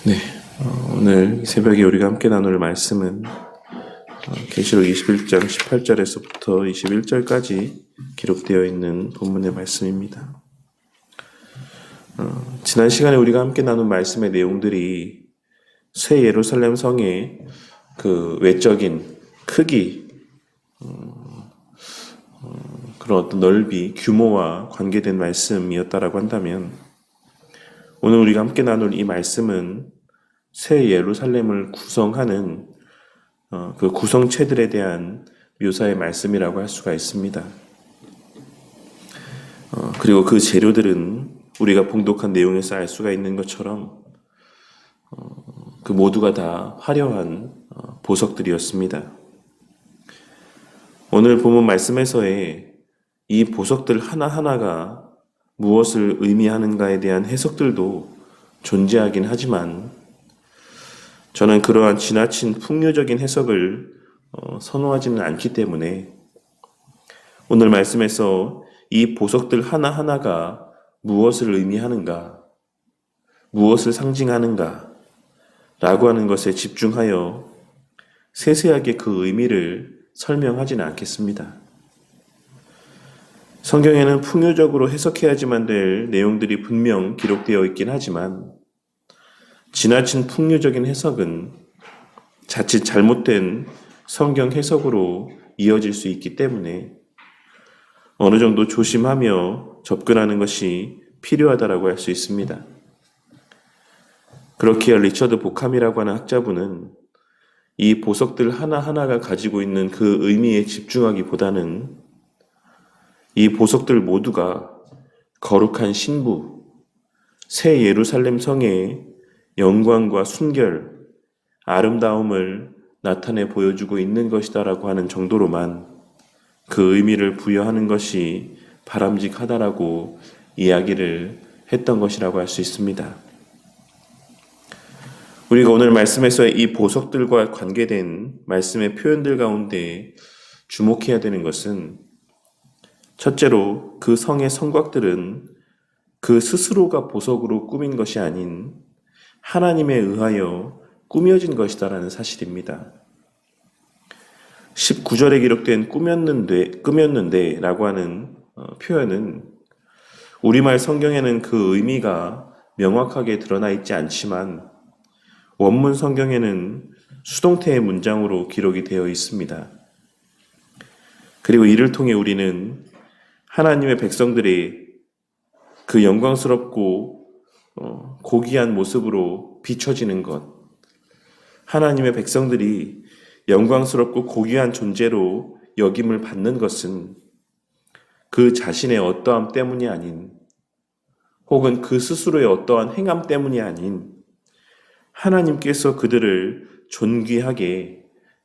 네, 오늘 새벽에 우리가 함께 나눌 말씀은 계시록 21장 18절에서부터 21절까지 기록되어 있는 본문의 말씀입니다. 지난 시간에 우리가 함께 나눈 말씀의 내용들이 새 예루살렘 성의 그 외적인 크기, 그런 어떤 넓이, 규모와 관계된 말씀이었다라고 한다면, 오늘 우리가 함께 나눌 이 말씀은 새 예루살렘을 구성하는 그 구성체들에 대한 묘사의 말씀이라고 할 수가 있습니다. 그리고 그 재료들은 우리가 봉독한 내용에서 알 수가 있는 것처럼 그 모두가 다 화려한 보석들이었습니다. 오늘 본문 말씀에서의 이 보석들 하나하나가 무엇을 의미하는가에 대한 해석들도 존재하긴 하지만 저는 그러한 지나친 풍요적인 해석을 선호하지는 않기 때문에 오늘 말씀에서 이 보석들 하나하나가 무엇을 의미하는가, 무엇을 상징하는가 라고 하는 것에 집중하여 세세하게 그 의미를 설명하지는 않겠습니다. 성경에는 풍요적으로 해석해야지만 될 내용들이 분명 기록되어 있긴 하지만 지나친 풍요적인 해석은 자칫 잘못된 성경 해석으로 이어질 수 있기 때문에 어느 정도 조심하며 접근하는 것이 필요하다고 할 수 있습니다. 그렇기에 리처드 보캄이라고 하는 학자분은 이 보석들 하나하나가 가지고 있는 그 의미에 집중하기보다는 이 보석들 모두가 거룩한 신부, 새 예루살렘 성의 영광과 순결, 아름다움을 나타내 보여주고 있는 것이다라고 하는 정도로만 그 의미를 부여하는 것이 바람직하다라고 이야기를 했던 것이라고 할 수 있습니다. 우리가 오늘 말씀에서 이 보석들과 관계된 말씀의 표현들 가운데 주목해야 되는 것은 첫째로 그 성의 성곽들은 그 스스로가 보석으로 꾸민 것이 아닌 하나님에 의하여 꾸며진 것이다라는 사실입니다. 19절에 기록된 꾸몄는데 라고 하는 표현은 우리말 성경에는 그 의미가 명확하게 드러나 있지 않지만 원문 성경에는 수동태의 문장으로 기록이 되어 있습니다. 그리고 이를 통해 우리는 하나님의 백성들이 그 영광스럽고 고귀한 모습으로 비춰지는 것, 하나님의 백성들이 영광스럽고 고귀한 존재로 여김을 받는 것은 그 자신의 어떠함 때문이 아닌 혹은 그 스스로의 어떠한 행함 때문이 아닌 하나님께서 그들을 존귀하게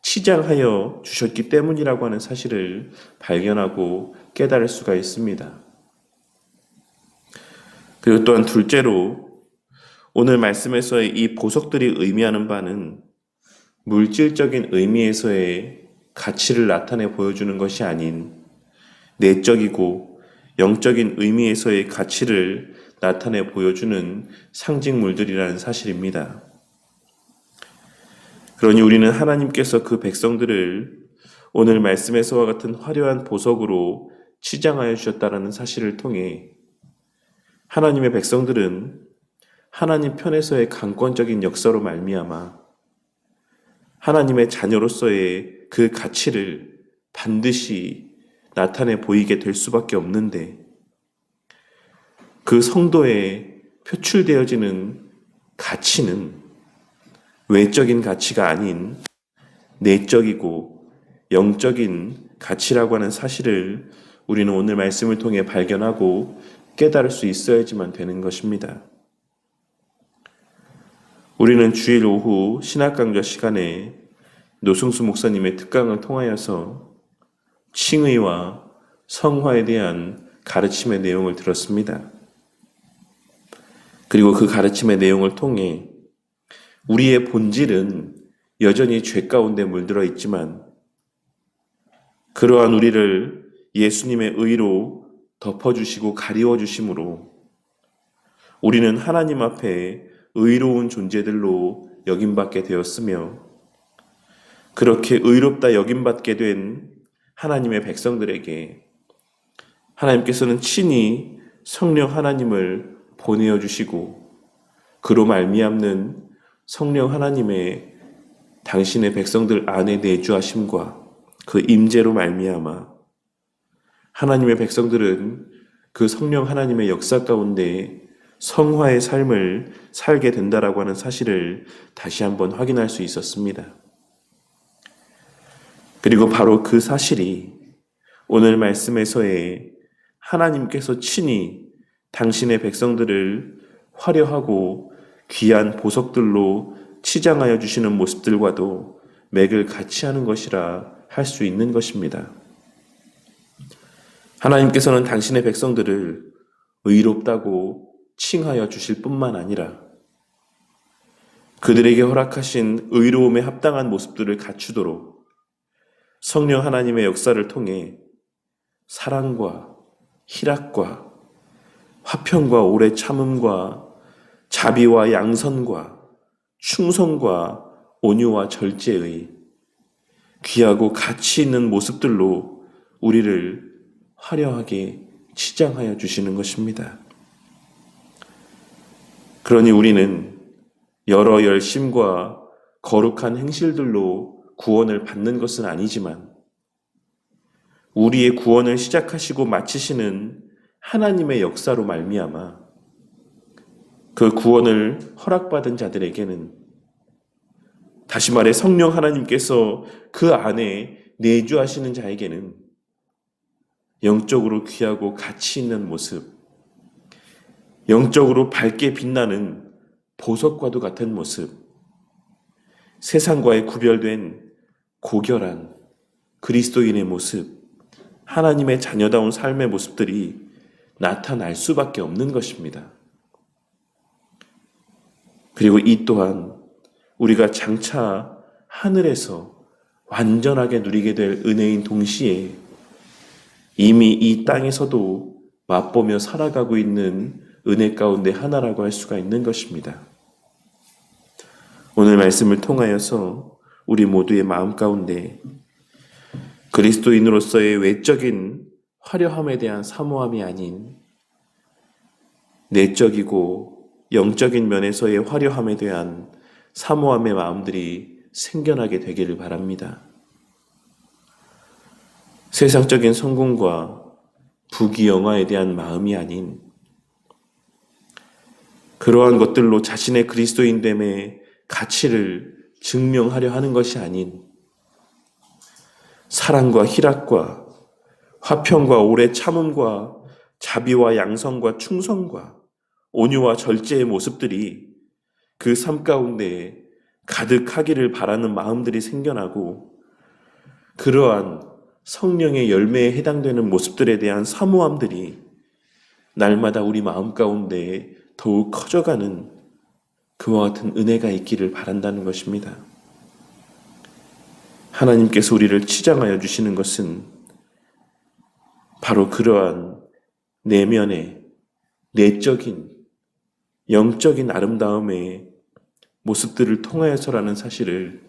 치장하여 주셨기 때문이라고 하는 사실을 발견하고 깨달을 수가 있습니다. 그리고 또한 둘째로 오늘 말씀에서의 이 보석들이 의미하는 바는 물질적인 의미에서의 가치를 나타내 보여주는 것이 아닌 내적이고 영적인 의미에서의 가치를 나타내 보여주는 상징물들이라는 사실입니다. 그러니 우리는 하나님께서 그 백성들을 오늘 말씀에서와 같은 화려한 보석으로 치장하여 주셨다는 사실을 통해 하나님의 백성들은 하나님 편에서의 강권적인 역사로 말미암아 하나님의 자녀로서의 그 가치를 반드시 나타내 보이게 될 수밖에 없는데 그 성도에 표출되어지는 가치는 외적인 가치가 아닌 내적이고 영적인 가치라고 하는 사실을 우리는 오늘 말씀을 통해 발견하고 깨달을 수 있어야지만 되는 것입니다. 우리는 주일 오후 신학강좌 시간에 노승수 목사님의 특강을 통하여서 칭의와 성화에 대한 가르침의 내용을 들었습니다. 그리고 그 가르침의 내용을 통해 우리의 본질은 여전히 죄 가운데 물들어 있지만 그러한 우리를 예수님의 의로 덮어주시고 가리워 주심으로 우리는 하나님 앞에 의로운 존재들로 여김받게 되었으며 그렇게 의롭다 여김받게 된 하나님의 백성들에게 하나님께서는 친히 성령 하나님을 보내어 주시고 그로 말미암는 성령 하나님의 당신의 백성들 안에 내주하심과 그 임재로 말미암아 하나님의 백성들은 그 성령 하나님의 역사 가운데 성화의 삶을 살게 된다라고 하는 사실을 다시 한번 확인할 수 있었습니다. 그리고 바로 그 사실이 오늘 말씀에서의 하나님께서 친히 당신의 백성들을 화려하고 귀한 보석들로 치장하여 주시는 모습들과도 맥을 같이 하는 것이라 할 수 있는 것입니다. 하나님께서는 당신의 백성들을 의롭다고 칭하여 주실 뿐만 아니라 그들에게 허락하신 의로움에 합당한 모습들을 갖추도록 성령 하나님의 역사를 통해 사랑과 희락과 화평과 오래 참음과 자비와 양선과 충성과 온유와 절제의 귀하고 가치 있는 모습들로 우리를 화려하게 치장하여 주시는 것입니다. 그러니 우리는 여러 열심과 거룩한 행실들로 구원을 받는 것은 아니지만 우리의 구원을 시작하시고 마치시는 하나님의 역사로 말미암아 그 구원을 허락받은 자들에게는 다시 말해 성령 하나님께서 그 안에 내주하시는 자에게는 영적으로 귀하고 가치 있는 모습, 영적으로 밝게 빛나는 보석과도 같은 모습, 세상과의 구별된 고결한 그리스도인의 모습, 하나님의 자녀다운 삶의 모습들이 나타날 수밖에 없는 것입니다. 그리고 이 또한 우리가 장차 하늘에서 완전하게 누리게 될 은혜인 동시에 이미 이 땅에서도 맛보며 살아가고 있는 은혜 가운데 하나라고 할 수가 있는 것입니다. 오늘 말씀을 통하여서 우리 모두의 마음 가운데 그리스도인으로서의 외적인 화려함에 대한 사모함이 아닌 내적이고 영적인 면에서의 화려함에 대한 사모함의 마음들이 생겨나게 되기를 바랍니다. 세상적인 성공과 부귀영화에 대한 마음이 아닌 그러한 것들로 자신의 그리스도인됨의 가치를 증명하려 하는 것이 아닌 사랑과 희락과 화평과 오래 참음과 자비와 양성과 충성과 온유와 절제의 모습들이 그 삶 가운데 가득하기를 바라는 마음들이 생겨나고 그러한 성령의 열매에 해당되는 모습들에 대한 사모함들이 날마다 우리 마음 가운데 더욱 커져가는 그와 같은 은혜가 있기를 바란다는 것입니다. 하나님께서 우리를 치장하여 주시는 것은 바로 그러한 내면의 내적인 영적인 아름다움의 모습들을 통하여서라는 사실을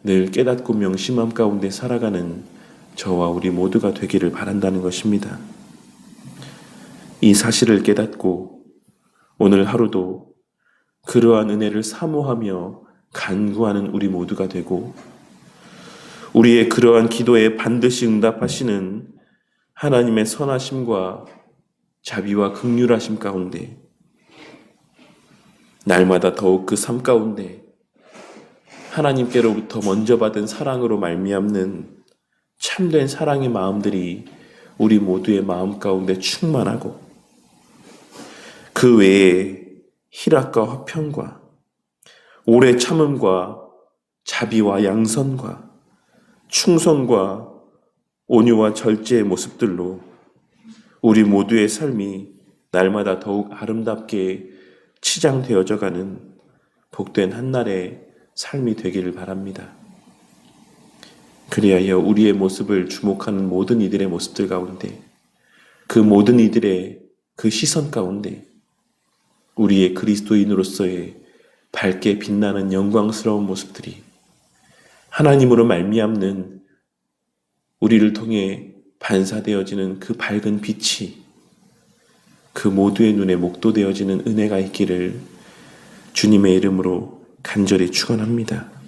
늘 깨닫고 명심함 가운데 살아가는 저와 우리 모두가 되기를 바란다는 것입니다. 이 사실을 깨닫고 오늘 하루도 그러한 은혜를 사모하며 간구하는 우리 모두가 되고 우리의 그러한 기도에 반드시 응답하시는 하나님의 선하심과 자비와 긍휼하심 가운데 날마다 더욱 그 삶 가운데 하나님께로부터 먼저 받은 사랑으로 말미암는 참된 사랑의 마음들이 우리 모두의 마음 가운데 충만하고 그 외에 희락과 화평과 오래 참음과 자비와 양선과 충성과 온유와 절제의 모습들로 우리 모두의 삶이 날마다 더욱 아름답게 치장되어져 가는 복된 한날의 삶이 되기를 바랍니다. 그리하여 우리의 모습을 주목하는 모든 이들의 모습들 가운데 그 모든 이들의 그 시선 가운데 우리의 그리스도인으로서의 밝게 빛나는 영광스러운 모습들이 하나님으로 말미암는 우리를 통해 반사되어지는 그 밝은 빛이 그 모두의 눈에 목도되어지는 은혜가 있기를 주님의 이름으로 간절히 축원합니다.